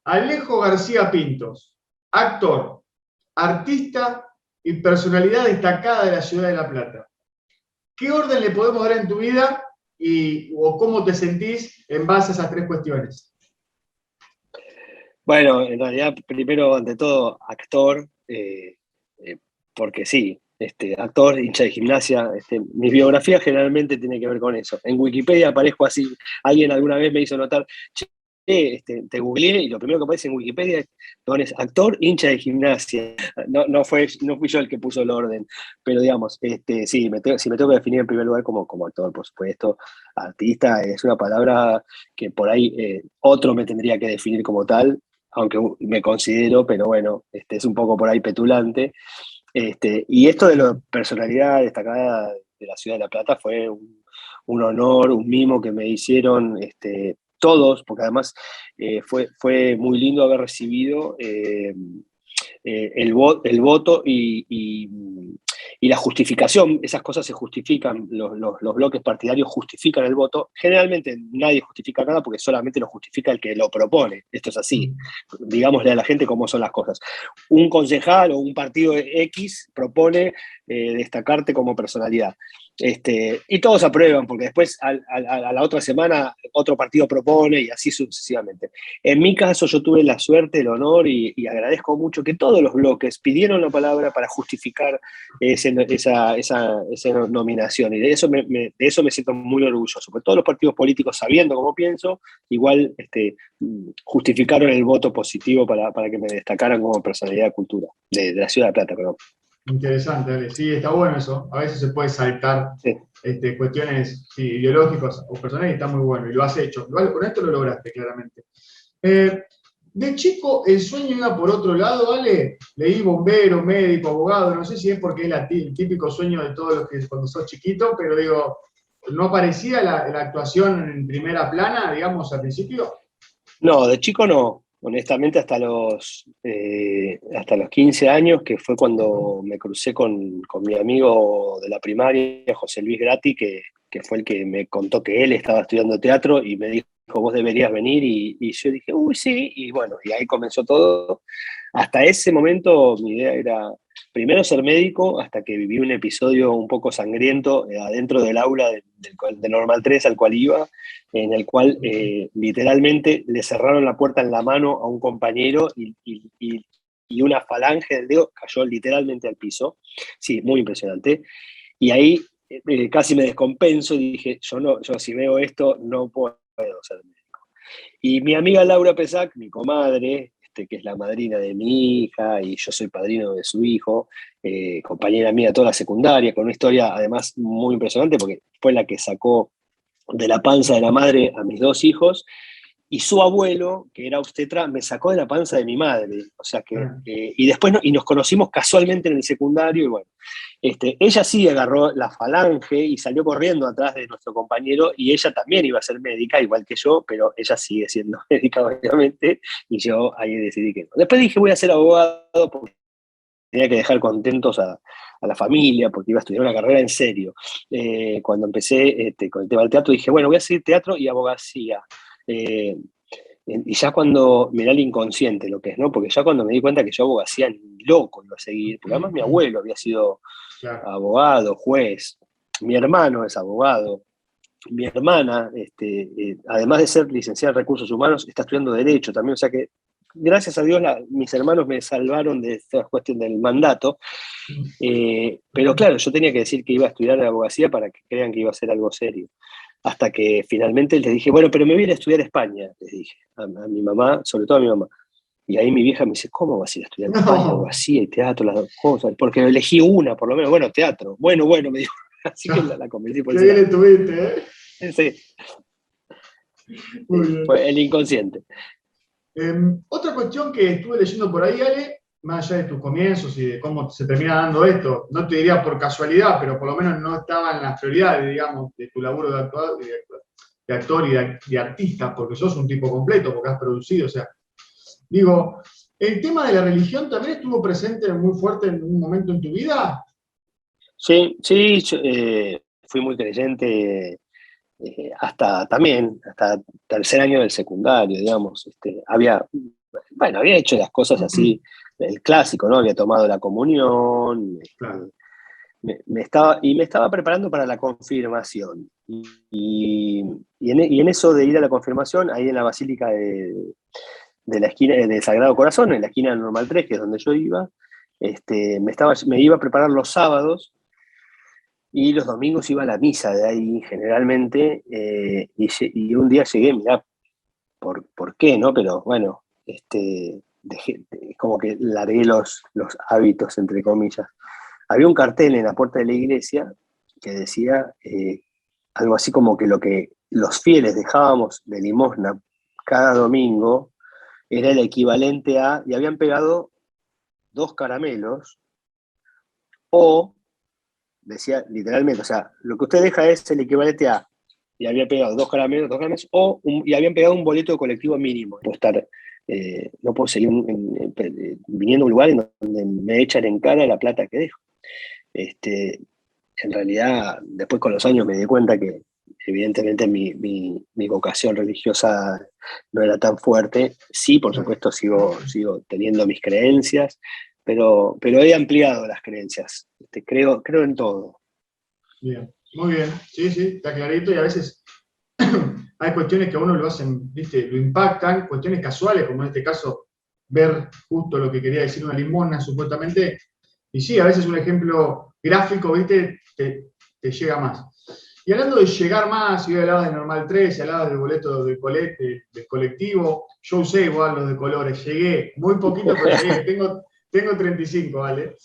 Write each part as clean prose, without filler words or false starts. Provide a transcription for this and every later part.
Alejo García Pintos, actor, artista y personalidad destacada de la ciudad de La Plata. ¿Qué orden le podemos dar en tu vida o cómo te sentís en base a esas tres cuestiones? Bueno, en realidad, primero, ante todo, actor, porque sí, actor, hincha de gimnasia. Mi biografía generalmente tiene que ver con eso. En Wikipedia aparezco así. Alguien alguna vez me hizo notar, te googleé y lo primero que aparece en Wikipedia es, pones actor, hincha de gimnasia. No fui yo el que puso el orden, pero digamos, sí, si me tengo que definir en primer lugar como actor, por supuesto. Artista es una palabra que por ahí otro me tendría que definir como tal, aunque me considero, pero bueno, es un poco por ahí petulante. Y esto de la personalidad destacada de la ciudad de La Plata fue un honor, un mimo que me hicieron todos, porque además fue muy lindo haber recibido el voto y la justificación. Esas cosas se justifican, los bloques partidarios justifican el voto. Generalmente nadie justifica nada porque solamente lo justifica el que lo propone. Esto es así. Digámosle a la gente cómo son las cosas. Un concejal o un partido X propone destacarte como personalidad. Y todos aprueban, porque después a la otra semana otro partido propone y así sucesivamente. En mi caso yo tuve la suerte, el honor y agradezco mucho que todos los bloques pidieron la palabra para justificar esa nominación, y de eso me siento muy orgulloso, porque todos los partidos políticos, sabiendo cómo pienso, igual justificaron el voto positivo para que me destacaran como personalidad de cultura, de la ciudad de La Plata, perdón. Interesante, Ale. Sí, está bueno eso. A veces se puede saltar Sí. Cuestiones ideológicas o personales y está muy bueno. Y lo has hecho. Igual con esto lo lograste, claramente. De chico, el sueño iba por otro lado, Ale. Leí bombero, médico, abogado. No sé si es porque es el típico sueño de todos los que cuando sos chiquito, pero digo, ¿no parecía la actuación en primera plana, digamos, al principio? No, de chico no. Honestamente, hasta los 15 años, que fue cuando me crucé con mi amigo de la primaria, José Luis Gratti, que fue el que me contó que él estaba estudiando teatro y me dijo, vos deberías venir, y yo dije, uy, sí, y bueno, y ahí comenzó todo. Hasta ese momento mi idea era primero ser médico, hasta que viví un episodio un poco sangriento adentro del aula de Normal 3 al cual iba, en el cual literalmente le cerraron la puerta en la mano a un compañero y una falange del dedo cayó literalmente al piso. Sí, muy impresionante. Y ahí casi me descompenso y dije, yo si veo esto no puedo ser médico. Y mi amiga Laura Pesac, mi comadre, que es la madrina de mi hija y yo soy padrino de su hijo, compañera mía toda la secundaria, con una historia además muy impresionante porque fue la que sacó de la panza de la madre a mis dos hijos, y su abuelo, que era obstetra, me sacó de la panza de mi madre. O sea que, y después y nos conocimos casualmente en el secundario, y bueno, ella sí agarró la falange y salió corriendo atrás de nuestro compañero, y ella también iba a ser médica, igual que yo, pero ella sigue siendo médica, obviamente, y yo ahí decidí que no. Después dije, voy a ser abogado, porque tenía que dejar contentos a la familia, porque iba a estudiar una carrera en serio. Cuando empecé con el tema del teatro, dije, bueno, voy a seguir teatro y abogacía. Y ya cuando, mirá el inconsciente lo que es, ¿no? Porque ya cuando me di cuenta que yo abogacía ni loco iba a seguir, porque además mi abuelo había sido abogado, juez, mi hermano es abogado, mi hermana, además de ser licenciada en Recursos Humanos, está estudiando Derecho también, o sea que gracias a Dios mis hermanos me salvaron de esta cuestión del mandato, pero claro, yo tenía que decir que iba a estudiar abogacía para que crean que iba a ser algo serio. Hasta que finalmente les dije, bueno, pero me voy a ir a estudiar a España, les dije, a mi mamá, sobre todo a mi mamá. Y ahí mi vieja me dice, ¿cómo vas a ir a estudiar a España? Abogacía y teatro, las dos cosas, porque elegí una, por lo menos, bueno, teatro. Bueno, me dijo. Así que la convencí por eso. Qué bien estuviste, ¿eh? Sí. Fue el inconsciente. Otra cuestión que estuve leyendo por ahí, Ale, más allá de tus comienzos y de cómo se termina dando esto, no te diría por casualidad, pero por lo menos no estaba en las prioridades, digamos, de tu laburo de de actor y de artista, porque sos un tipo completo, porque has producido, o sea, digo, ¿el tema de la religión también estuvo presente muy fuerte en un momento en tu vida? Sí, sí, yo, fui muy creyente hasta tercer año del secundario, digamos. Había hecho las cosas así, el clásico, ¿no? Había tomado la comunión, Claro, me estaba preparando para la confirmación. Y en eso de ir a la confirmación, ahí en la Basílica de la esquina de Sagrado Corazón, en la esquina del Normal 3, que es donde yo iba, me iba a preparar los sábados y los domingos iba a la misa de ahí generalmente, y un día llegué, mirá, ¿por qué, no? Pero bueno, es como que largué los hábitos, entre comillas. Había un cartel en la puerta de la iglesia que decía algo así como que lo que los fieles dejábamos de limosna cada domingo era el equivalente a, y habían pegado 2 caramelos, o decía literalmente, o sea, lo que usted deja es el equivalente a, y había pegado 2 caramelos, y habían pegado un boleto de colectivo mínimo. No puedo seguir viniendo a un lugar en donde me echan en cara la plata que dejo. Este, en realidad, después con los años me di cuenta que evidentemente mi vocación religiosa no era tan fuerte. Sí, por claro. supuesto, sigo teniendo mis creencias, pero he ampliado las creencias. Creo en todo. Bien, muy bien, sí, sí, está clarito y a veces hay cuestiones que a uno lo hacen, ¿viste? Lo impactan, cuestiones casuales, como en este caso, ver justo lo que quería decir una limosna, supuestamente, y sí, a veces un ejemplo gráfico, ¿viste? Te llega más. Y hablando de llegar más, yo hablaba de Normal 3, hablaba del boleto del colectivo, yo usé igual los de colores, llegué, muy poquito, pero llegué, tengo 35, ¿vale?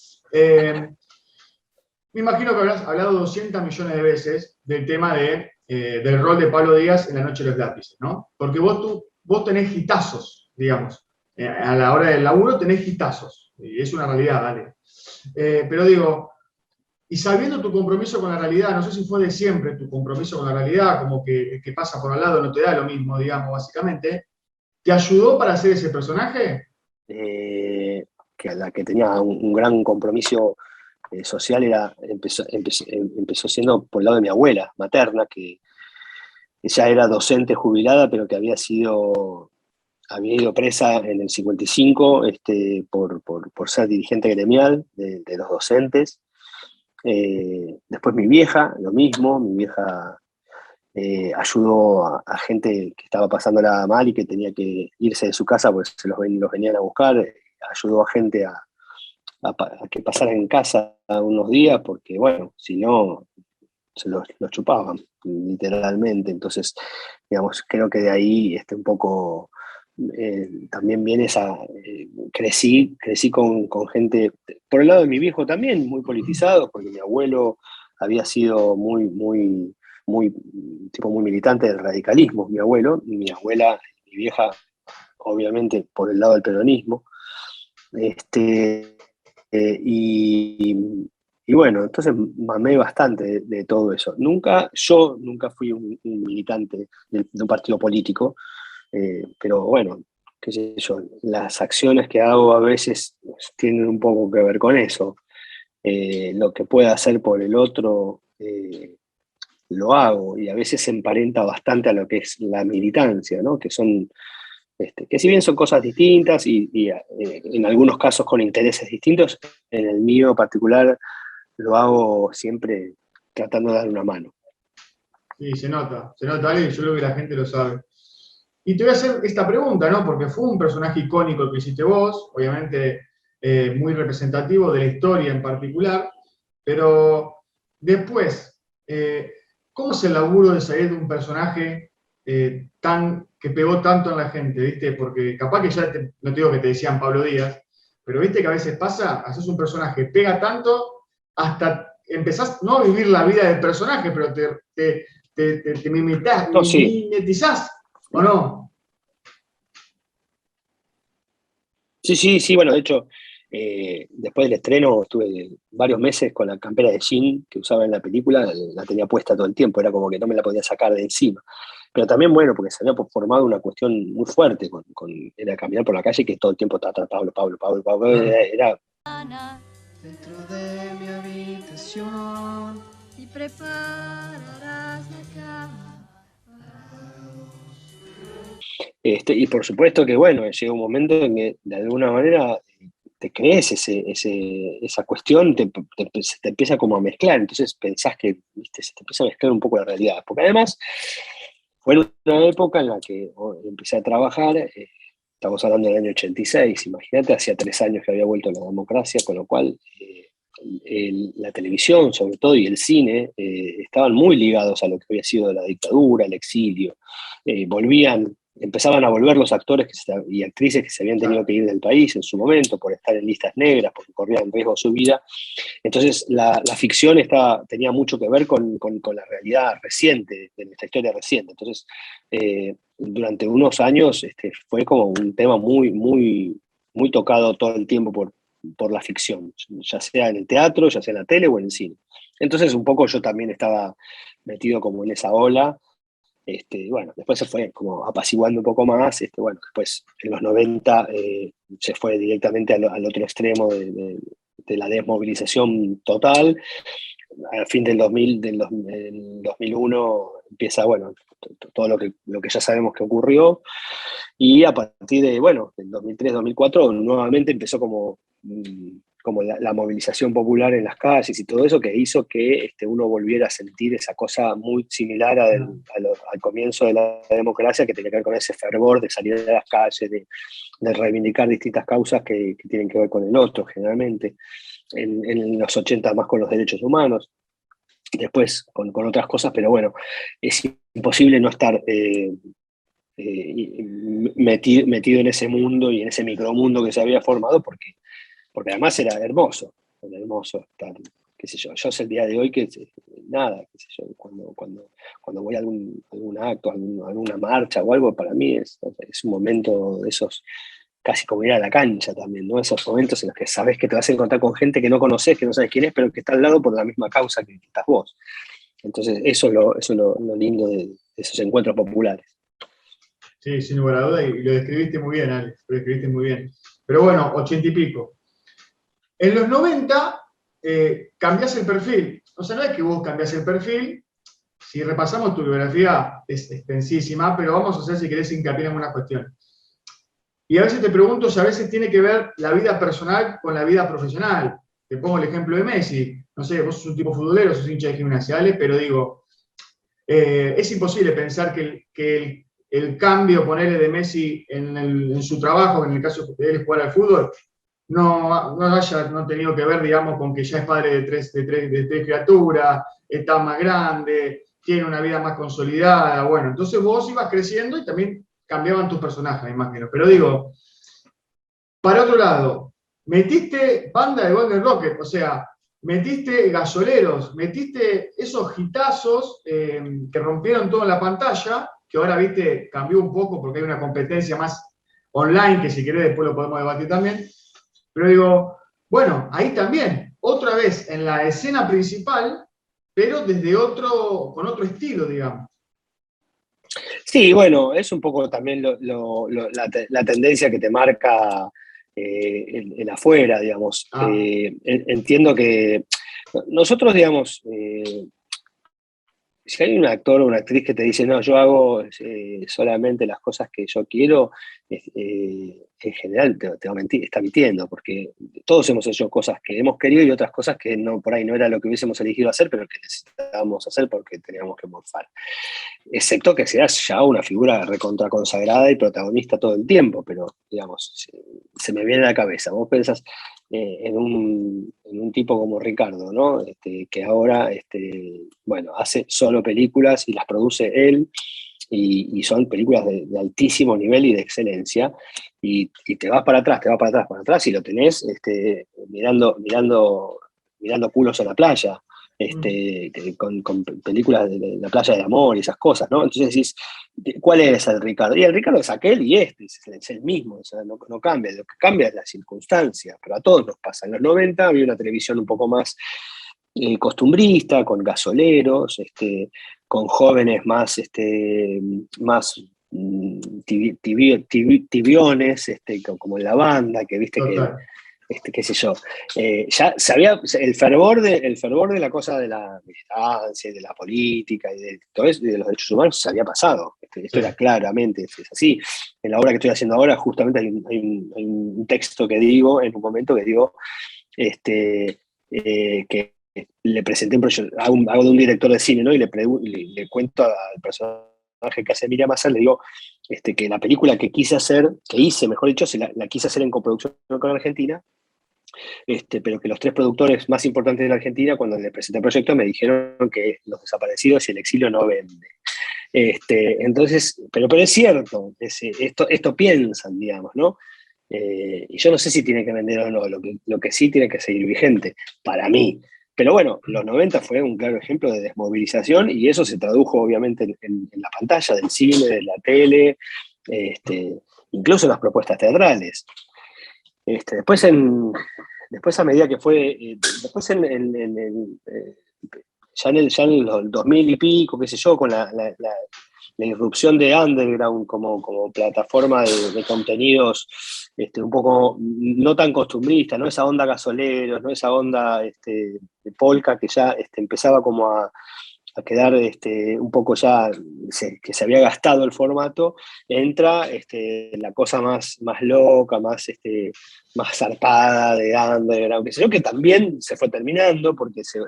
Me imagino que habrás hablado 200 millones de veces del tema del rol de Pablo Díaz en La Noche de los Lápices, ¿no? Porque vos tenés hitazos, digamos. A la hora del laburo tenés hitazos. Y es una realidad, ¿vale? Pero digo, y sabiendo tu compromiso con la realidad, no sé si fue de siempre tu compromiso con la realidad, como que el que pasa por al lado no te da lo mismo, digamos, básicamente, ¿te ayudó para hacer ese personaje? Que a la que tenía un gran compromiso social empezó siendo por el lado de mi abuela materna, que ella era docente jubilada, pero que había ido presa en el 55 por ser dirigente gremial de los docentes. Después mi vieja, lo mismo, mi vieja ayudó a gente que estaba pasándola mal y que tenía que irse de su casa, pues los venían a buscar. Ayudó a gente a que pasaran en casa unos días, porque bueno, si no, los chupaban, literalmente. Entonces, digamos, creo que de ahí un poco también viene crecí con gente, por el lado de mi viejo también, muy politizado, porque mi abuelo había sido muy militante del radicalismo, mi abuelo, y mi abuela, mi vieja, obviamente, por el lado del peronismo. Este, y bueno, entonces mamé bastante de todo eso. Yo nunca fui un militante de un partido político, pero bueno, qué sé yo, las acciones que hago a veces tienen un poco que ver con eso. Lo que pueda hacer por el otro, lo hago, y a veces se emparenta bastante a lo que es la militancia, ¿no? Que si bien son cosas distintas y en algunos casos con intereses distintos, en el mío particular lo hago siempre tratando de dar una mano. Sí, se nota, Ale, yo creo que la gente lo sabe. Y te voy a hacer esta pregunta, ¿no? Porque fue un personaje icónico el que hiciste vos, obviamente muy representativo de la historia en particular, pero después, ¿cómo es el laburo de salir de un personaje que pegó tanto en la gente, ¿viste? Porque capaz que no te digo que te decían Pablo Díaz, pero viste que a veces pasa, haces un personaje, pega tanto, hasta empezás no a vivir la vida del personaje, pero te No, sí, mimetizás, ¿o no? sí, bueno, de hecho, después del estreno estuve varios meses con la campera de jean que usaba en la película, la tenía puesta todo el tiempo, era como que no me la podía sacar de encima. pero también, bueno, porque se había formado una cuestión muy fuerte era caminar por la calle que todo el tiempo estaba Pablo, Pablo, Pablo, Pablo, era. Dentro de mi habitación y prepararás la cama. Y por supuesto que, bueno, llega un momento en que de alguna manera te crees esa cuestión, se te empieza como a mezclar, entonces pensás que, ¿viste? Se te empieza a mezclar un poco la realidad, porque además fue una época en la que empecé a trabajar, estamos hablando del año 86, imagínate, hacía 3 años que había vuelto la democracia, con lo cual la televisión, sobre todo, y el cine, estaban muy ligados a lo que había sido la dictadura, el exilio. Empezaban a volver los actores y actrices que se habían tenido que ir del país en su momento por estar en listas negras, porque corrían en riesgo su vida. Entonces, la ficción tenía mucho que ver con la realidad reciente, de nuestra historia reciente. Entonces, durante unos años fue como un tema muy, muy, muy tocado todo el tiempo por la ficción, ya sea en el teatro, ya sea en la tele o en el cine. Entonces, un poco yo también estaba metido como en esa ola. Bueno, después se fue como apaciguando un poco más. Bueno, después en los 90 se fue directamente al otro extremo de la desmovilización total. Al fin del 2001 empieza, bueno, todo lo que ya sabemos que ocurrió. Y a partir bueno, del 2003-2004 nuevamente empezó como la movilización popular en las calles y todo eso, que hizo que uno volviera a sentir esa cosa muy similar al comienzo de la democracia, que tenía que ver con ese fervor de salir de las calles, de reivindicar distintas causas que tienen que ver con el otro, generalmente. En los 80 más con los derechos humanos, después con otras cosas, pero bueno, es imposible no estar metido en ese mundo y en ese micromundo que se había formado, porque además era hermoso estar, qué sé yo. Yo sé el día de hoy que nada, qué sé yo, cuando voy a algún acto, alguna marcha o algo, para mí es un momento de esos, casi como ir a la cancha también, ¿no? Esos momentos en los que sabes que te vas a encontrar con gente que no conoces, que no sabes quién es, pero que está al lado por la misma causa que estás vos. Entonces, eso es lo lindo de esos encuentros populares. Sí, sin lugar a duda, y lo describiste muy bien, Alex, lo describiste muy bien. Pero bueno, 80 y pico. En los 90 cambiás el perfil. O sea, no es que vos cambiás el perfil. Si repasamos tu biografía, es extensísima, pero vamos a hacer, si querés, hincapié en algunas cuestiones. Y a veces te pregunto si a veces tiene que ver la vida personal con la vida profesional. Te pongo el ejemplo de Messi. No sé, vos sos un tipo futbolero, sos hincha de Gimnasia, ¿vale? Pero digo, es imposible pensar que el cambio, ponerle de Messi en su trabajo, en el caso de él jugar al fútbol, no haya tenido que ver, digamos, con que ya es padre de tres criaturas, está más grande, tiene una vida más consolidada. Bueno, entonces vos ibas creciendo y también cambiaban tus personajes, me imagino. Pero digo, para otro lado, metiste banda de Golden Rocket, o sea, metiste gasoleros, metiste esos hitazos que rompieron todo en la pantalla, que ahora, viste, cambió un poco porque hay una competencia más online, que si querés después lo podemos debatir también. Pero digo, bueno, ahí también, otra vez en la escena principal, pero con otro estilo, digamos. Sí, bueno, es un poco también la tendencia que te marca el afuera, digamos. Entiendo que nosotros, digamos, si hay un actor o una actriz que te dice, no, yo hago solamente las cosas que yo quiero, en general te va a mentir, está mintiendo, porque todos hemos hecho cosas que hemos querido y otras cosas que no, por ahí no era lo que hubiésemos elegido hacer, pero que necesitábamos hacer porque teníamos que morfar. Excepto que seas ya una figura recontra consagrada y protagonista todo el tiempo, pero digamos, se me viene a la cabeza. Vos pensás en un tipo como Ricardo, ¿no? Que ahora, bueno, hace solo películas y las produce él, y son películas de altísimo nivel y de excelencia, y te vas para atrás, y lo tenés mirando culos en la playa. Con películas de la playa de amor y esas cosas, ¿no? Entonces decís, ¿cuál es el Ricardo? Y el Ricardo es aquel y es el mismo, o sea, no cambia, lo que cambia es la circunstancia, pero a todos nos pasa. En los 90 había una televisión un poco más costumbrista, con gasoleros, con jóvenes más, más tibiones, como en la banda, que viste que, qué sé yo, ya sabía el fervor de la cosa de la militancia, de la política y de todo eso, y de los derechos humanos se había pasado. Esto era claramente, es así. En la obra que estoy haciendo ahora, justamente hay un texto que digo, en un momento que digo, que le presenté un proyecto, hago de un director de cine, ¿no? Y le cuento al personaje que hace Miriam Mazar, le digo que la película que hice, mejor dicho, la quise hacer en coproducción con Argentina, pero que los 3 productores más importantes de la Argentina, cuando les presenté el proyecto, me dijeron que Los Desaparecidos y El Exilio no vende. Entonces, pero es cierto, esto piensan, digamos, ¿no? Y yo no sé si tiene que vender o no, lo que sí tiene que seguir vigente, para mí. Pero bueno, los 90 fue un claro ejemplo de desmovilización y eso se tradujo obviamente en la pantalla del cine, de la tele, incluso en las propuestas teatrales. Después a medida que fue, después ya en el 2000 y pico, qué sé yo, con la irrupción de Underground como plataforma de contenidos un poco no tan costumbrista, no esa onda gasoleros, no esa onda de polka que ya empezaba como a quedar un poco ya que se había gastado el formato, entra la cosa más loca, más zarpada de underground, que sé yo, que también se fue terminando porque se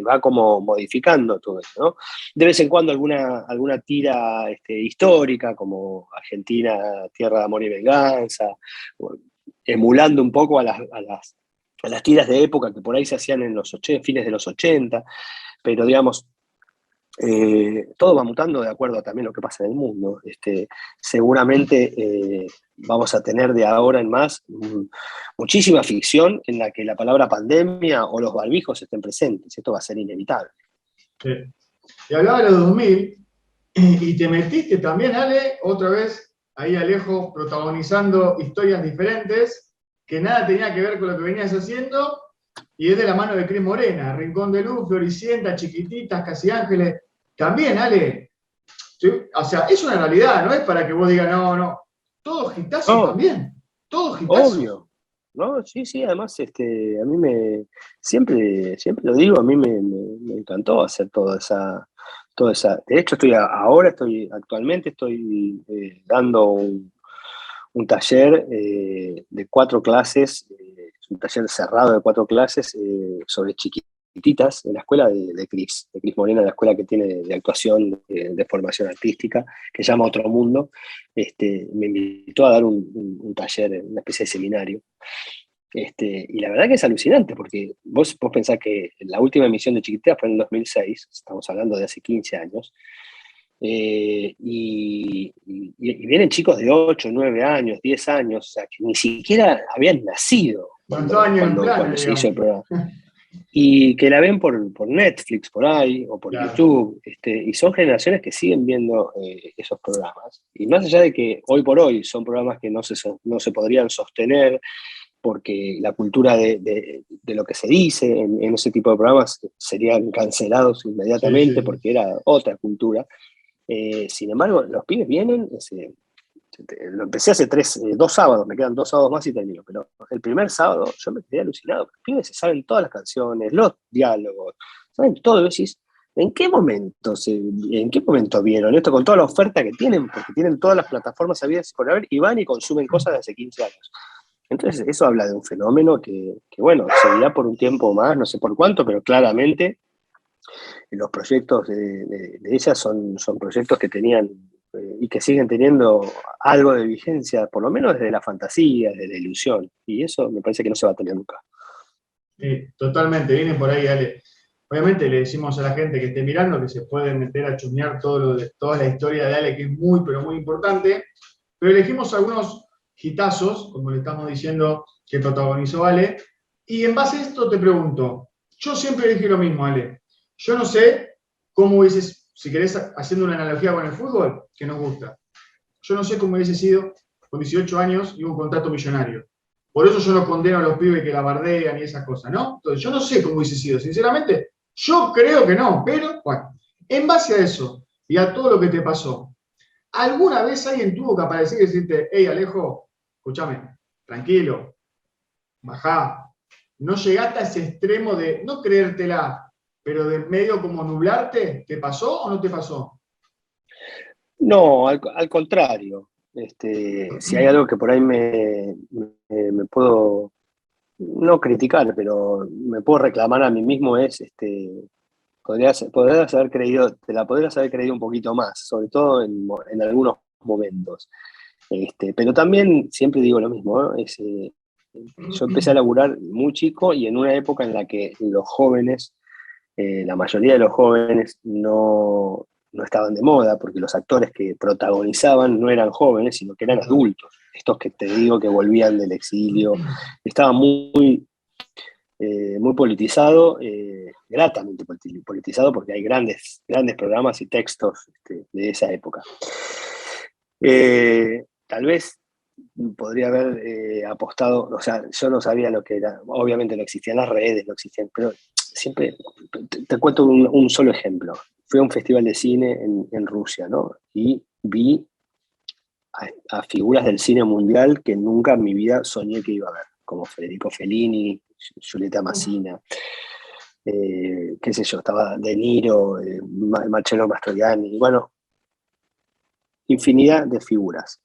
va como modificando todo eso, ¿no? De vez en cuando alguna tira histórica, como Argentina, Tierra de Amor y Venganza, emulando un poco a las tiras de época que por ahí se hacían en los fines de los 80, pero digamos, todo va mutando de acuerdo a también lo que pasa en el mundo. Seguramente vamos a tener de ahora en más muchísima ficción en la que la palabra pandemia o los barbijos estén presentes. Esto va a ser inevitable. Sí. Y hablaba de los 2000 y te metiste también, Ale, otra vez ahí Alejo protagonizando historias diferentes que nada tenía que ver con lo que venías haciendo. Y es de la mano de Cris Morena, Rincón de Luz, Floricienta, Chiquititas, Casi Ángeles. También, Ale, ¿sí? O sea, es una realidad, no es para que vos digas, no. Todos hitazos también. Todos hitazos. Obvio. No, sí, además, a mí siempre lo digo, a mí me encantó hacer toda esa. De hecho, actualmente estoy dando un taller de 4 clases, un taller cerrado de 4 clases sobre chiquititas en la escuela de Cris Morena, la escuela que tiene de actuación, de formación artística, que se llama Otro Mundo. Me invitó a dar un taller, una especie de seminario. Y la verdad que es alucinante, porque vos pensás que la última emisión de Chiquititas fue en el 2006, estamos hablando de hace 15 años, y vienen chicos de 8, 9 años, 10 años, o sea, que ni siquiera habían nacido cuando se hizo el programa. Y que la ven por Netflix, por ahí, o por YouTube, y son generaciones que siguen viendo esos programas. Y más allá de que hoy por hoy son programas que no se podrían sostener, porque la cultura de lo que se dice en ese tipo de programas serían cancelados inmediatamente, porque era otra cultura. Sin embargo, los pibes vienen, lo empecé hace 2 sábados, me quedan 2 sábados más y termino, pero el primer sábado yo me quedé alucinado. Los pibes se saben todas las canciones, los diálogos, saben todo. Y decís, ¿en qué momento vieron esto con toda la oferta que tienen? Porque tienen todas las plataformas habidas por haber y van y consumen cosas de hace 15 años. Entonces eso habla de un fenómeno que bueno, seguirá por un tiempo más, no sé por cuánto, pero claramente los proyectos de ellas son proyectos que tenían y que siguen teniendo algo de vigencia, por lo menos desde la fantasía, desde la ilusión, y eso me parece que no se va a tener nunca. Sí, totalmente, vienen por ahí, Ale. Obviamente le decimos a la gente que esté mirando que se puede meter a chusmear toda la historia de Ale, que es muy, pero muy importante, pero elegimos algunos hitazos, como le estamos diciendo, que protagonizó Ale, y en base a esto te pregunto, yo siempre dije lo mismo, Ale, yo no sé cómo hubieses, si querés haciendo una analogía con el fútbol, que nos gusta, yo no sé cómo hubiese sido con 18 años y un contrato millonario. Por eso yo no condeno a los pibes que la bardean y esas cosas, ¿no? Entonces yo no sé cómo hubiese sido, sinceramente, yo creo que no, pero bueno, En base a eso y a todo lo que te pasó, ¿alguna vez alguien tuvo que aparecer y decirte, hey Alejo, escúchame, tranquilo, bajá? ¿No llegaste a ese extremo de no creértela, pero de medio como nublarte? ¿Te pasó o no te pasó? No, al contrario. Si hay algo que por ahí me puedo, no criticar, pero me puedo reclamar a mí mismo es, podrías haber creído, te la podrías haber creído un poquito más, sobre todo en algunos momentos. Pero también siempre digo lo mismo, ¿no? Yo empecé a laburar muy chico y en una época en la que los jóvenes, la mayoría de los jóvenes no estaban de moda, porque los actores que protagonizaban no eran jóvenes, sino que eran adultos. Estos que te digo que volvían del exilio, estaban muy politizado, gratamente politizado, porque hay grandes programas y textos de esa época. Tal vez podría haber apostado, o sea, yo no sabía lo que era, obviamente no existían las redes, no existían, pero siempre, te cuento un solo ejemplo. Fui a un festival de cine en Rusia, ¿no? Y vi a figuras del cine mundial que nunca en mi vida soñé que iba a ver, como Federico Fellini, Giulietta Massina, qué sé yo, estaba De Niro, Marcello Mastroianni, bueno, infinidad de figuras.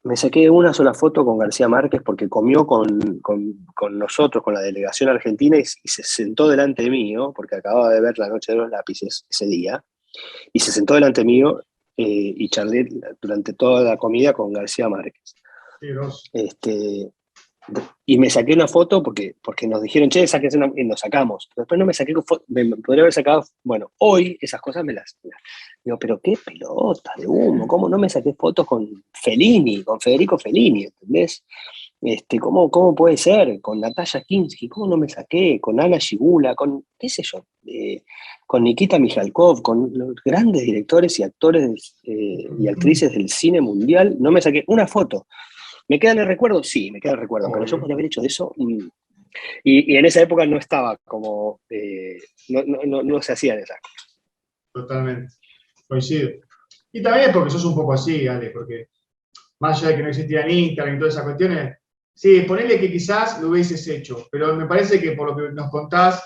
Me saqué una sola foto con García Márquez porque comió con nosotros, con la delegación argentina, y se sentó delante mío, porque acababa de ver La Noche de los Lápices ese día, y se sentó delante mío y charlé durante toda la comida con García Márquez. Y me saqué una foto porque nos dijeron, che, sáquense una, y nos sacamos. Pero después no me saqué, me podría haber sacado, bueno, hoy esas cosas me las digo, pero qué pelota de humo, ¿cómo no me saqué fotos con Fellini, con Federico Fellini, ¿entendés? ¿Cómo puede ser? Con Natalia Kinski, ¿cómo no me saqué? Con Ana Shigula, con, qué sé yo, con Nikita Mikhalkov, con los grandes directores y actores y actrices del cine mundial, no me saqué una foto. ¿Me queda en el recuerdo? Sí, me queda en el recuerdo, pero yo podría haber hecho de eso. Y en esa época no estaba como, no se hacían esas cosas. Totalmente, coincido. Y también es porque sos un poco así, Ale, porque más allá de que no existía Instagram y todas esas cuestiones, sí, ponele que quizás lo hubieses hecho, pero me parece que por lo que nos contás,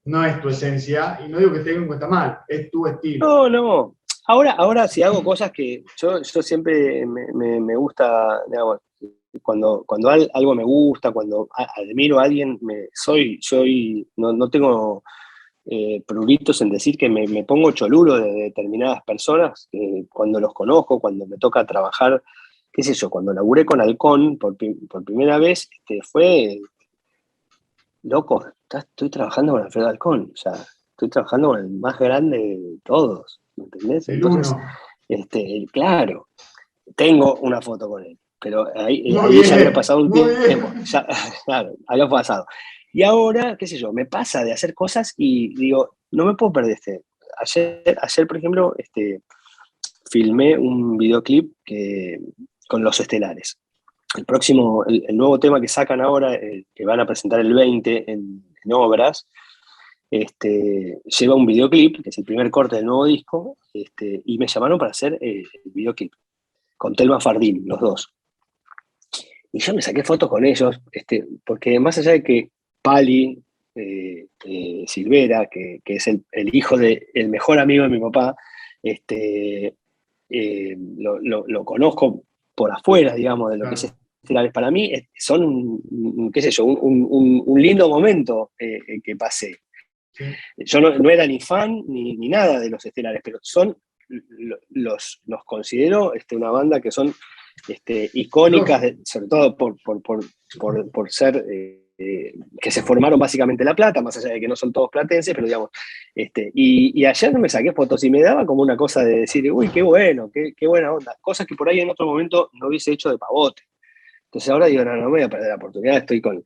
no es tu esencia, y no digo que te den cuenta mal, es tu estilo. No. Ahora si hago cosas que yo siempre me gusta, digamos, cuando algo me gusta, cuando admiro a alguien, no tengo pruritos en decir que me pongo cholulo de determinadas personas, cuando los conozco, cuando me toca trabajar, qué sé yo, cuando laburé con Halcón por primera vez, fue, loco, estoy trabajando con Alfredo Halcón, o sea, estoy trabajando con el más grande de todos, ¿me entendés? Entonces, claro, tengo una foto con él, pero ahí ya había pasado un tiempo, ya, claro, había pasado. Y ahora, qué sé yo, me pasa de hacer cosas y digo, no me puedo perder Ayer, por ejemplo, filmé un videoclip con Los Estelares. El nuevo tema que sacan ahora, que van a presentar el 20 en Obras, lleva un videoclip, que es el primer corte del nuevo disco, y me llamaron para hacer el videoclip, con Telma Fardín, los dos. Y yo me saqué fotos con ellos, porque más allá de que Pali Silvera, que es el hijo del mejor amigo de mi papá, lo conozco por afuera, digamos, de lo que es Estelares. Para mí son, qué sé yo, un lindo momento que pasé. Sí. Yo no era ni fan ni nada de los Estelares, pero los considero una banda que son icónicas, sobre todo por ser que se formaron básicamente en La Plata, más allá de que no son todos platenses, pero digamos, y ayer me saqué fotos y me daba como una cosa de decir, uy, qué bueno, qué buena onda, cosas que por ahí en otro momento no hubiese hecho de pavote. Entonces ahora digo, no me voy a perder la oportunidad, estoy con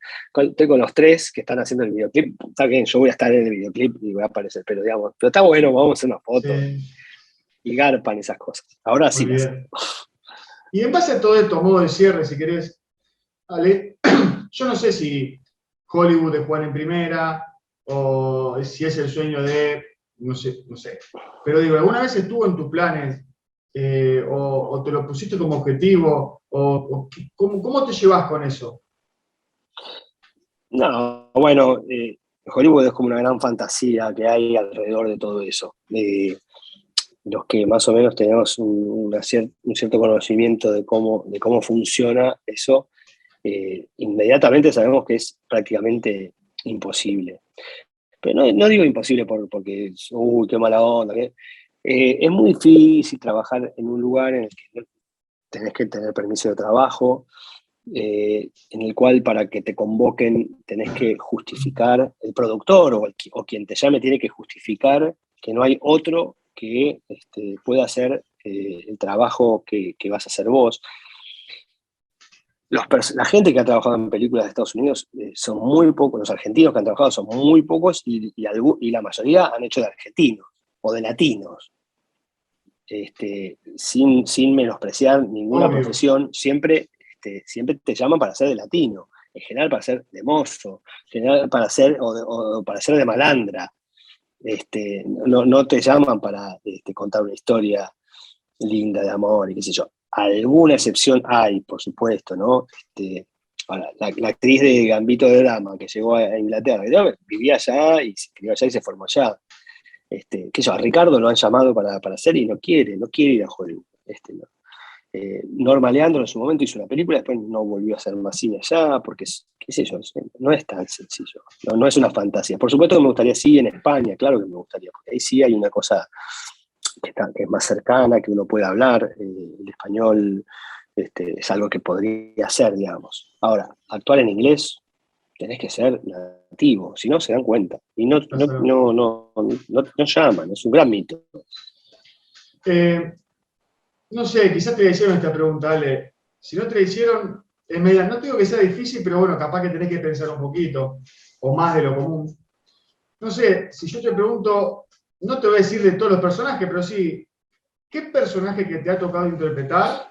los tres que están haciendo el videoclip, está bien, yo voy a estar en el videoclip y voy a aparecer, pero digamos, pero está bueno, vamos a hacer una foto, sí. Y garpan esas cosas. Ahora sí. Y en base a todo esto, a modo de cierre, si querés, Ale, yo no sé si Hollywood es jugar en primera, o si es el sueño de no sé, no sé. Pero digo, ¿alguna vez estuvo en tus planes o te lo pusiste como objetivo? ¿Cómo te llevas con eso? No, bueno, Hollywood es como una gran fantasía que hay alrededor de todo eso. Los que más o menos tenemos un cierto conocimiento de cómo funciona eso, inmediatamente sabemos que es prácticamente imposible. Pero no digo imposible porque, uy, qué mala onda. Es muy difícil trabajar en un lugar en el que no tenés que tener permiso de trabajo, en el cual para que te convoquen tenés que justificar, el productor o quien te llame tiene que justificar que no hay otro que pueda hacer el trabajo que vas a hacer vos. La gente que ha trabajado en películas de Estados Unidos son muy pocos, los argentinos que han trabajado son muy pocos y la mayoría han hecho de argentinos o de latinos. Sin menospreciar ninguna Obvio. profesión, siempre te llaman para ser de latino, en general para ser de mozo, en general para ser, o para ser de malandra. No te llaman para contar una historia linda de amor y qué sé yo. Alguna excepción hay, por supuesto, ¿no? Ahora, la actriz de Gambito de Dama que llegó a Inglaterra, vivía allá y se crió allá y se formó allá. Qué sé yo, a Ricardo lo han llamado para hacer y no quiere ir a Hollywood. No. Norma Leandro en su momento hizo una película, después no volvió a hacer más cine allá, porque, qué sé yo, no es tan sencillo, no es una fantasía. Por supuesto que me gustaría sí en España, claro que me gustaría, porque ahí sí hay una cosa que es más cercana, que uno puede hablar, el español es algo que podría hacer, digamos. Ahora, actuar en inglés, tenés que ser nativo, si no se dan cuenta. Y no llaman, es un gran mito. No sé, quizás te hicieron esta pregunta, Ale. Si no te la hicieron, en media, no digo que sea difícil, pero bueno, capaz que tenés que pensar un poquito, o más de lo común. No sé, si yo te pregunto, no te voy a decir de todos los personajes, pero sí, ¿qué personaje que te ha tocado interpretar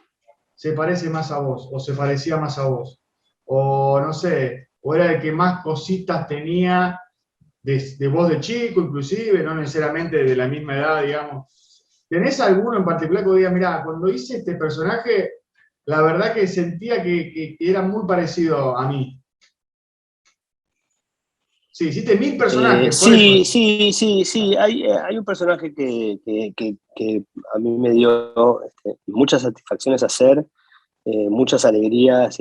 se parece más a vos, o se parecía más a vos? O no sé, o era el que más cositas tenía de vos de chico, inclusive, no necesariamente de la misma edad, digamos. ¿Tenés alguno en particular que diga, mirá, cuando hice este personaje, la verdad que sentía que era muy parecido a mí? Sí, hiciste 1000 personajes, por eso. Sí. Hay un personaje que a mí me dio muchas satisfacciones hacer, muchas alegrías,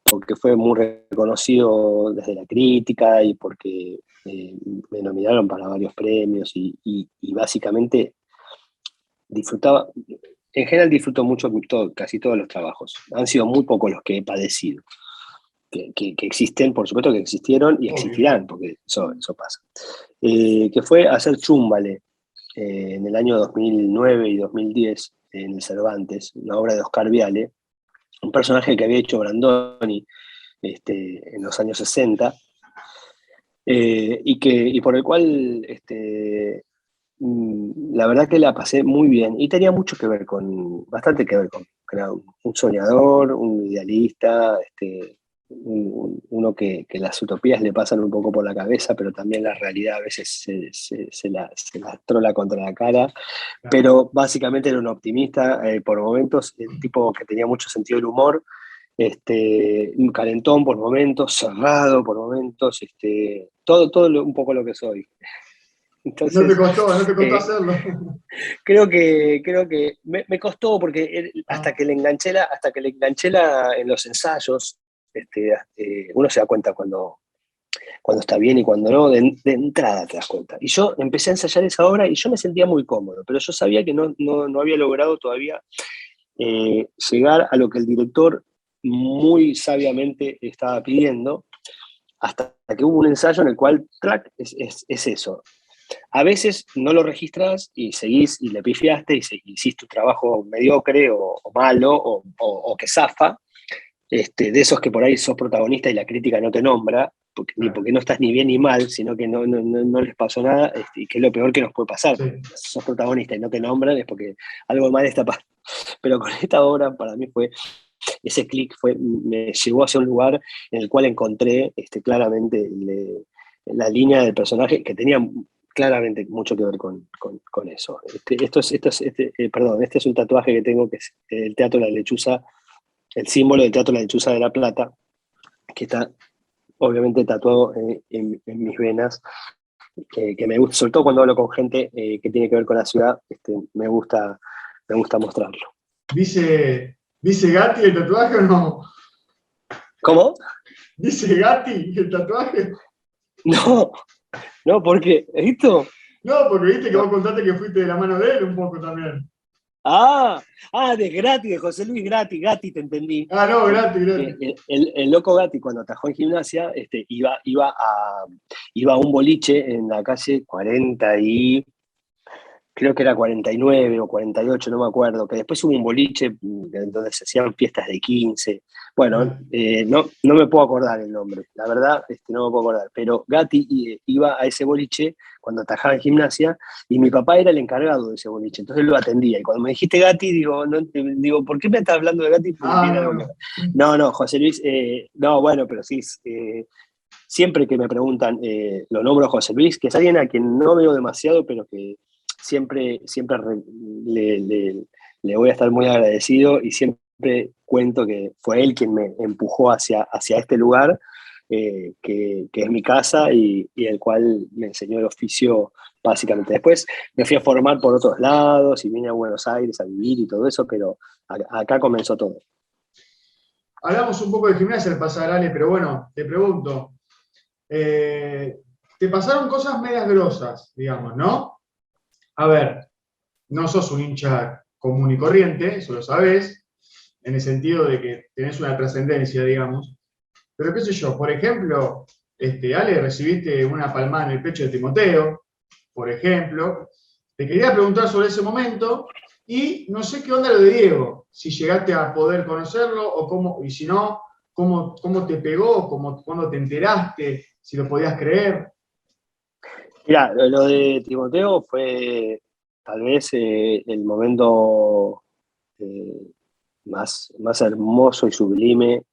porque fue muy reconocido desde la crítica y porque me nominaron para varios premios y básicamente disfrutaba, en general disfruto mucho casi todos los trabajos. Han sido muy pocos los que he padecido. Que existen, por supuesto que existieron y Obvio. existirán, porque eso pasa. Que fue hacer Chúmbale en el año 2009 y 2010 en el Cervantes, una obra de Oscar Viale, un personaje que había hecho Brandoni en los años 60, y por el cual la verdad que la pasé muy bien y tenía mucho que ver bastante que ver con que era un soñador, un idealista, uno que las utopías le pasan un poco por la cabeza, pero también la realidad a veces se la trola contra la cara, pero básicamente era un optimista por momentos, el tipo que tenía mucho sentido del humor, un calentón por momentos, cerrado por momentos, todo un poco lo que soy. Entonces, No te costó eh, hacerlo. creo que me costó porque Ah, hasta que le enganché en los ensayos, uno se da cuenta cuando está bien y cuando no, de entrada te das cuenta. Y yo empecé a ensayar esa obra y yo me sentía muy cómodo, pero yo sabía que no había logrado todavía llegar a lo que el director muy sabiamente estaba pidiendo, hasta que hubo un ensayo en el cual, track, es eso. A veces no lo registras y seguís y le pifiaste y hiciste un trabajo mediocre o malo o que zafa, de esos que por ahí sos protagonista y la crítica no te nombra, ni claro. porque no estás ni bien ni mal, sino que no les pasó nada, y que es lo peor que nos puede pasar, Sí. porque si sos protagonista y no te nombran es porque algo mal está pasando. Pero con esta obra para mí ese clic me llevó hacia un lugar en el cual encontré claramente la línea del personaje que tenía claramente mucho que ver con eso. Este es un tatuaje que tengo, que es el Teatro de la Lechuza, el símbolo del Teatro de la Lechuza de La Plata, que está obviamente tatuado en mis venas, que me gusta, sobre todo cuando hablo con gente que tiene que ver con la ciudad, me gusta mostrarlo. ¿Dice Gatti el tatuaje o no? ¿Cómo? ¿Dice Gatti el tatuaje? No, porque, ¿esto? No, porque viste que No. vos contaste que fuiste de la mano de él un poco también. De Gatti, de José Luis Gatti, te entendí. Ah, no, gratis. El loco Gatti, cuando atajó en Gimnasia, iba a un boliche en la calle 40 y creo que era 49 o 48, no me acuerdo, que después hubo un boliche donde se hacían fiestas de 15. Bueno, no me puedo acordar el nombre, la verdad, no me puedo acordar, pero Gatti iba a ese boliche cuando atajaba en Gimnasia, y mi papá era el encargado de ese boliche, entonces lo atendía, y cuando me dijiste Gatti, digo, ¿por qué me estás hablando de Gatti? Porque tiene algo que ver. No, José Luis, no, bueno, pero sí, siempre que me preguntan, lo nombro a José Luis, que es alguien a quien no veo demasiado, pero que siempre le voy a estar muy agradecido, y siempre cuento que fue él quien me empujó hacia este lugar, que es mi casa, y el cual me enseñó el oficio básicamente. Después me fui a formar por otros lados y vine a Buenos Aires a vivir y todo eso, pero acá comenzó todo. Hablamos un poco de Gimnasia al pasar, Ale, pero bueno, te pregunto, te pasaron cosas medias grosas, digamos, ¿no? A ver, no sos un hincha común y corriente, eso lo sabés, en el sentido de que tenés una trascendencia, digamos. Pero qué sé yo, por ejemplo, Ale, recibiste una palmada en el pecho de Timoteo, por ejemplo. Te quería preguntar sobre ese momento, y no sé qué onda lo de Diego, si llegaste a poder conocerlo, o cómo, y si no, cómo te pegó, cuándo te enteraste, si lo podías creer. Mira, lo de Timoteo fue tal vez el momento más hermoso y sublime.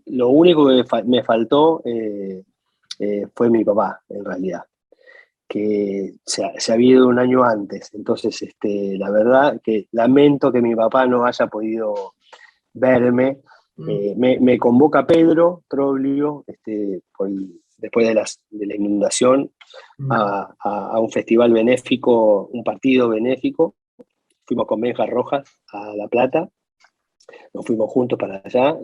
Lo único que me faltó fue mi papá, en realidad, que se había ido un año antes. Entonces, la verdad que lamento que mi papá no haya podido verme. Me convoca Pedro Troglio, después de la inundación, a un festival benéfico, un partido benéfico. Fuimos con Benja Rojas a La Plata, nos fuimos juntos para allá,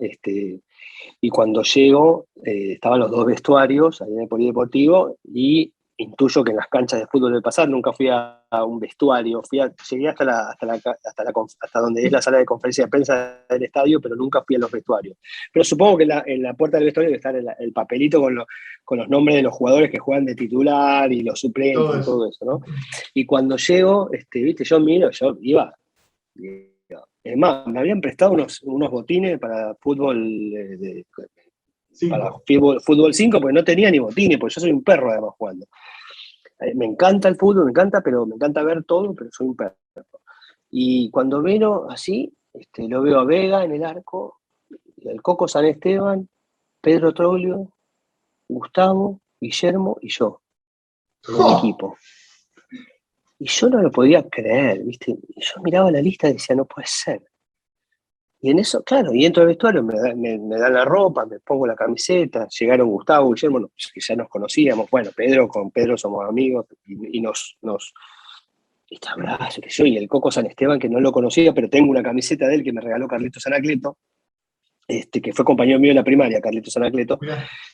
y cuando llego, estaban los dos vestuarios ahí en el polideportivo, y intuyo que en las canchas de fútbol del pasar nunca fui a un vestuario, llegué hasta donde es la sala de conferencia de prensa del estadio, pero nunca fui a los vestuarios. Pero supongo que en la puerta del vestuario debe estar el papelito con los nombres de los jugadores que juegan de titular y los suplentes y todo eso, ¿no? Y cuando llego, viste, yo iba. Es más, me habían prestado unos botines para fútbol para fútbol 5, porque no tenía ni botines, porque yo soy un perro además jugando. Me encanta el fútbol, me encanta ver todo, pero soy un perro. Y cuando veo así, lo veo a Vega en el arco, el Coco San Esteban, Pedro Troglio, Gustavo, Guillermo y yo, el equipo. Y yo no lo podía creer, ¿viste? Y yo miraba la lista y decía, no puede ser. Y en eso, claro, y entro al vestuario, me dan la ropa, me pongo la camiseta, llegaron Gustavo, Guillermo, que ya nos conocíamos, bueno, con Pedro somos amigos, y nos este abrazo, que yo, y el Coco San Esteban, que no lo conocía, pero tengo una camiseta de él que me regaló Carlitos Anacleto, que fue compañero mío en la primaria, Carlitos Anacleto,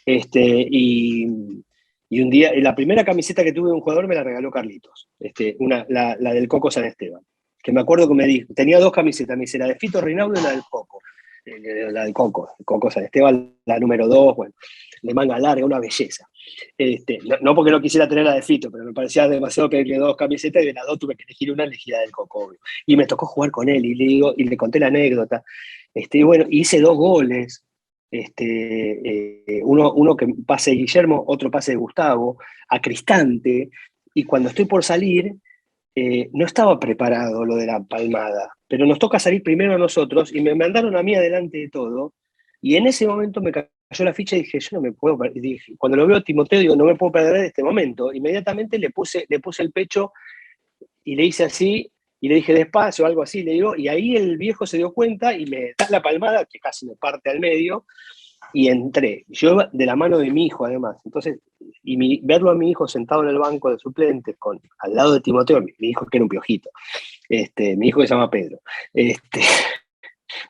y un día, la primera camiseta que tuve de un jugador me la regaló Carlitos, la del Coco San Esteban, que me acuerdo que me dijo, tenía dos camisetas, me dice la de Fito Reinaudo y la del Coco, la del Coco, el Coco San Esteban, la número 2, bueno, de manga larga, una belleza. No porque no quisiera tener la de Fito, pero me parecía demasiado pedirle dos camisetas, y de las dos tuve que elegir una, elegí la del Coco, obvio. Y me tocó jugar con él, y le conté la anécdota. Y bueno, hice 2 goles, uno que pase de Guillermo, otro pase de Gustavo, a Cristante, y cuando estoy por salir, no estaba preparado lo de la palmada, pero nos toca salir primero a nosotros, y me mandaron a mí adelante de todo, y en ese momento me la ficha y dije, yo no me puedo perder. Cuando lo veo a Timoteo, digo, no me puedo perder este momento. Inmediatamente le puse el pecho y le hice así, y le dije despacio, algo así, le digo, y ahí el viejo se dio cuenta y me da la palmada, que casi me parte al medio, y entré. Yo de la mano de mi hijo, además. Entonces, verlo a mi hijo sentado en el banco de suplentes, al lado de Timoteo, mi hijo que era un piojito, mi hijo que se llama Pedro.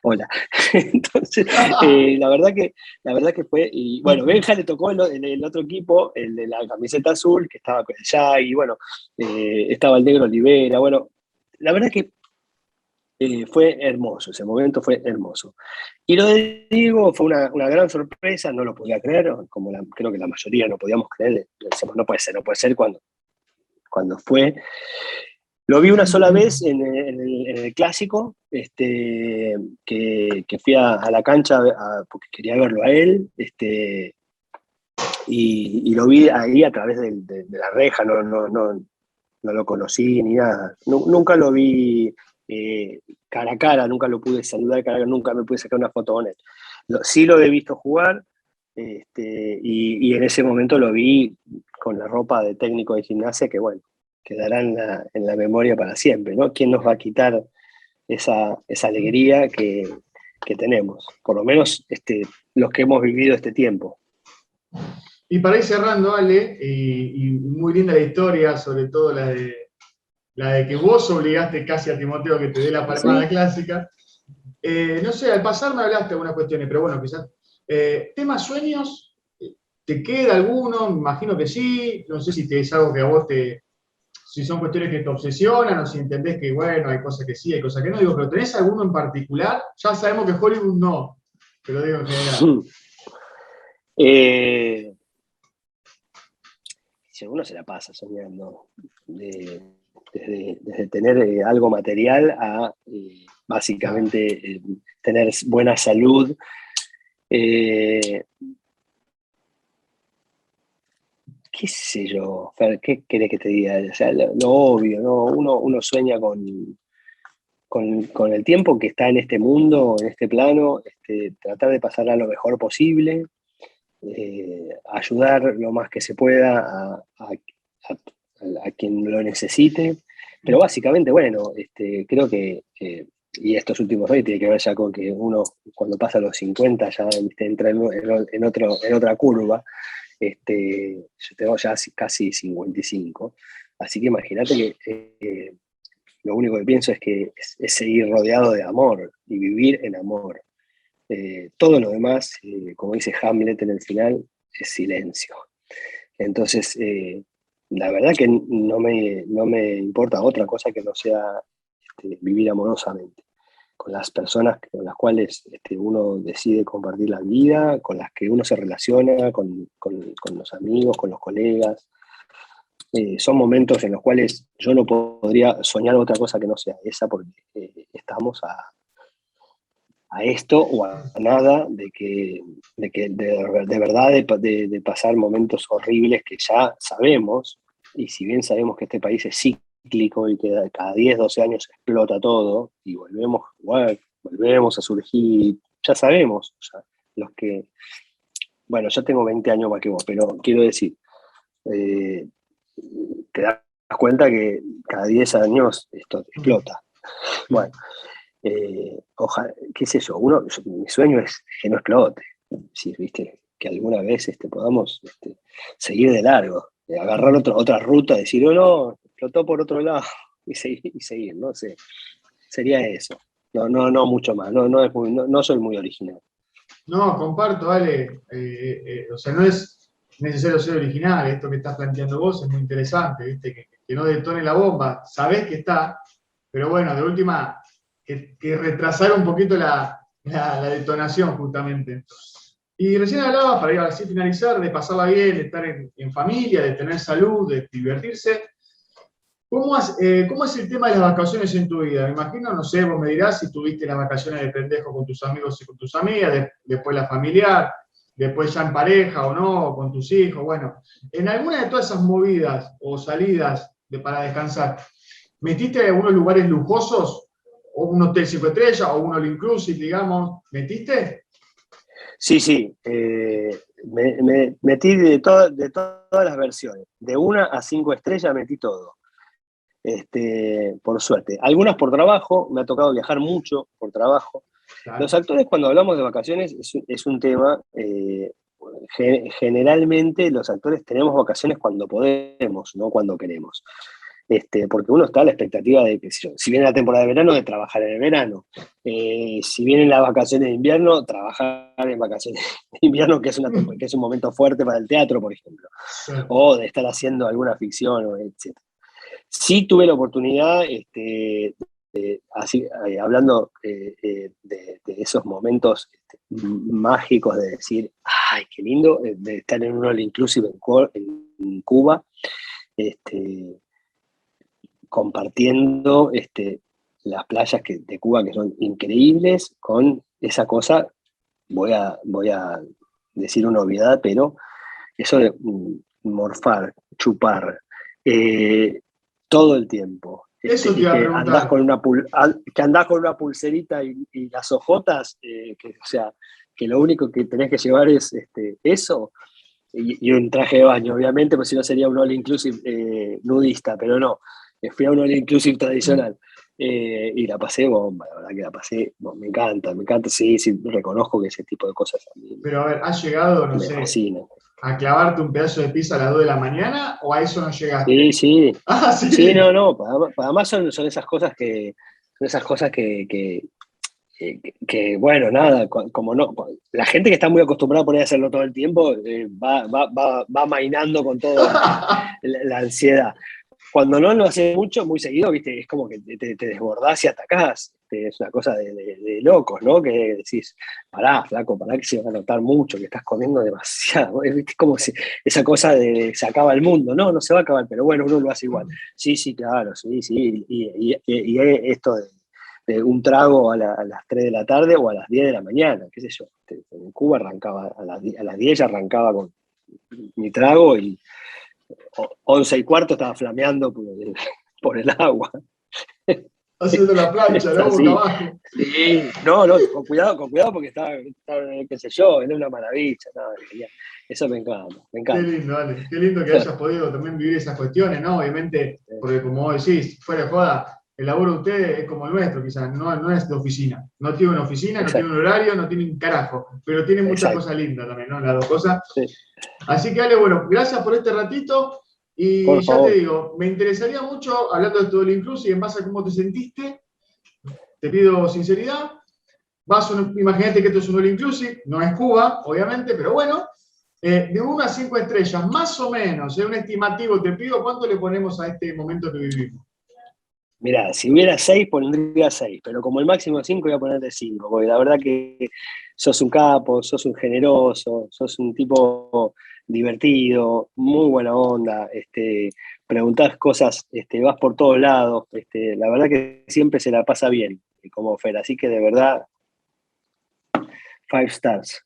Hola. Entonces, la verdad que fue, y bueno, Benja le tocó el otro equipo, el de la camiseta azul, que estaba con el Yagi, bueno, estaba el negro Olivera, bueno, la verdad que fue hermoso, ese momento fue hermoso. Y lo de Diego fue una gran sorpresa, no lo podía creer, como creo que la mayoría no podíamos creer, decíamos, no puede ser cuando fue. Lo vi una sola vez en el clásico, que fui a la cancha porque quería verlo a él, y lo vi ahí a través de la reja, no lo conocí ni nada. Nunca lo vi cara a cara, nunca lo pude saludar cara a cara, nunca me pude sacar una foto con él. Sí lo he visto jugar, y en ese momento lo vi con la ropa de técnico de gimnasia, que bueno, quedará en la memoria para siempre, ¿no? ¿Quién nos va a quitar esa alegría que tenemos? Por lo menos los que hemos vivido este tiempo. Y para ir cerrando, Ale, y muy linda la historia, sobre todo la de que vos obligaste casi a Timoteo que te dé la palmada clásica. No sé, al pasar me hablaste de algunas cuestiones, pero bueno, quizás. ¿Temas sueños? ¿Te queda alguno? Me imagino que sí. No sé si es algo que a vos si son cuestiones que te obsesionan o si entendés que, bueno, hay cosas que sí, hay cosas que no. Digo, pero ¿tenés alguno en particular? Ya sabemos que Hollywood no, pero digo en general. Si uno se la pasa soñando, desde tener algo material a básicamente tener buena salud. ¿Qué sé yo, Fer? ¿Qué querés que te diga? O sea, lo obvio, ¿no? Uno sueña con el tiempo que está en este mundo, en este plano, tratar de pasarla lo mejor posible, ayudar lo más que se pueda a quien lo necesite, pero básicamente, bueno, creo que, y estos últimos años tiene que ver ya con que uno cuando pasa los 50 ya entra en otra curva. Yo tengo ya casi 55, así que imagínate que lo único que pienso es que es seguir rodeado de amor y vivir en amor. Todo lo demás, como dice Hamlet en el final, es silencio. Entonces, la verdad que no me importa otra cosa que no sea vivir amorosamente con las personas con las cuales uno decide compartir la vida, con las que uno se relaciona, con los amigos, con los colegas. Son momentos en los cuales yo no podría soñar otra cosa que no sea esa, porque estamos a esto o a nada de verdad de pasar momentos horribles que ya sabemos, y si bien sabemos que este país es cíclico y que cada 10, 12 años explota todo y volvemos a surgir, ya sabemos, o sea, los que, bueno, yo tengo 20 años más que vos, pero quiero decir, te das cuenta que cada 10 años esto explota. Bueno, ojalá, qué sé yo, mi sueño es que no explote, sí, viste, que alguna vez podamos seguir de largo, agarrar otra ruta, decir, no, explotó por otro lado, y seguir, no sé, sería eso, no mucho más, no soy muy original. No, comparto, Ale, o sea, no es necesario ser original, esto que estás planteando vos es muy interesante, ¿viste? Que no detone la bomba, sabés que está, pero bueno, de última, que retrasar un poquito la detonación justamente. Y recién hablaba, para ir así finalizar, de pasarla bien, de estar en familia, de tener salud, de divertirse. ¿Cómo es el tema de las vacaciones en tu vida? Me imagino, no sé, vos me dirás si tuviste las vacaciones de pendejo con tus amigos y con tus amigas, después la familiar, después ya en pareja o no, con tus hijos. Bueno, en alguna de todas esas movidas o salidas para descansar, ¿metiste en algunos lugares lujosos? ¿O un hotel 5 estrellas o un all inclusive, digamos? ¿Metiste? Sí, sí. Me metí de todas las versiones. De 1 a 5 estrellas metí todo. Por suerte. Algunas por trabajo, me ha tocado viajar mucho por trabajo. Los Claro. actores, cuando hablamos de vacaciones, es un tema. Generalmente los actores tenemos vacaciones cuando podemos, no cuando queremos. Porque uno está a la expectativa de que si viene la temporada de verano, de trabajar en el verano. Si vienen las vacaciones de invierno, trabajar en vacaciones de invierno, que es un momento fuerte para el teatro, por ejemplo. Claro. O de estar haciendo alguna ficción, etc. Sí tuve la oportunidad, así, hablando de esos momentos mágicos de decir, ay, qué lindo, de estar en un all inclusive en Cuba, compartiendo las playas de Cuba que son increíbles con esa cosa, voy a decir una obviedad, pero eso de morfar, chupar, todo el tiempo. Eso te Y iba a que preguntar. que andás con una pulserita y las ojotas, o sea, que lo único que tenés que llevar es eso, y un traje de baño, obviamente, pues si no sería un all inclusive nudista, pero no, fui a un all inclusive tradicional. Y la pasé bomba, la verdad que la pasé, me encanta, sí, sí, reconozco que ese tipo de cosas a mí Pero a ver, ¿has llegado, no me sé, fascinan. a clavarte un pedazo de pizza a las 2 de la mañana o a eso no Sí, llegaste? sí, Ah, sí, sí. no, no, además son esas cosas bueno, nada, como no, la gente que está muy acostumbrada a poner a hacerlo todo el tiempo, va mainando con todo la ansiedad. Cuando no lo haces mucho, muy seguido, viste, es como que te desbordás y atacás. Es una cosa de locos, ¿no? Que decís, pará, flaco, pará que se va a notar mucho, que estás comiendo demasiado. Es como si esa cosa de se acaba el mundo. No, no se va a acabar, pero bueno, uno lo hace igual. Sí, sí, claro, sí, sí. Y esto de un trago a las 3 de la tarde o a las 10 de la mañana, qué sé yo. En Cuba arrancaba a las 10 ya arrancaba con mi trago y 11:15 estaba flameando por el agua. Haciendo la plancha, Es ¿no? Boca así. abajo. Sí, no, con cuidado porque estaba, qué sé yo, era una maravilla. No, eso me encanta, me Qué encanta. lindo, Ale. Qué lindo que hayas podido también vivir esas cuestiones, ¿no? Obviamente, porque como vos decís, fuera de joda, el laburo de ustedes es como el nuestro, quizás, no es de oficina. No tiene una oficina, no tiene un Exacto, horario, no tiene un carajo, pero tiene muchas exacto. cosas lindas también, ¿no? Las dos cosas. Sí, Así que, Ale, bueno, gracias por este ratito. Y por ya te favor. digo, me interesaría mucho, hablando de todo el inclusive, en base a cómo te sentiste, te pido sinceridad. Imagínate que esto es un all inclusive, no es Cuba, obviamente, pero bueno, de 1 a 5 estrellas, más o menos, un estimativo, te pido cuánto le ponemos a este momento que vivimos. Mirá, si hubiera 6, pondría 6, pero como el máximo 5, voy a ponerle 5, porque la verdad que sos un capo, sos un generoso, sos un tipo divertido, muy buena onda, preguntás cosas, vas por todos lados, la verdad que siempre se la pasa bien, como Fer, así que de verdad, 5 stars.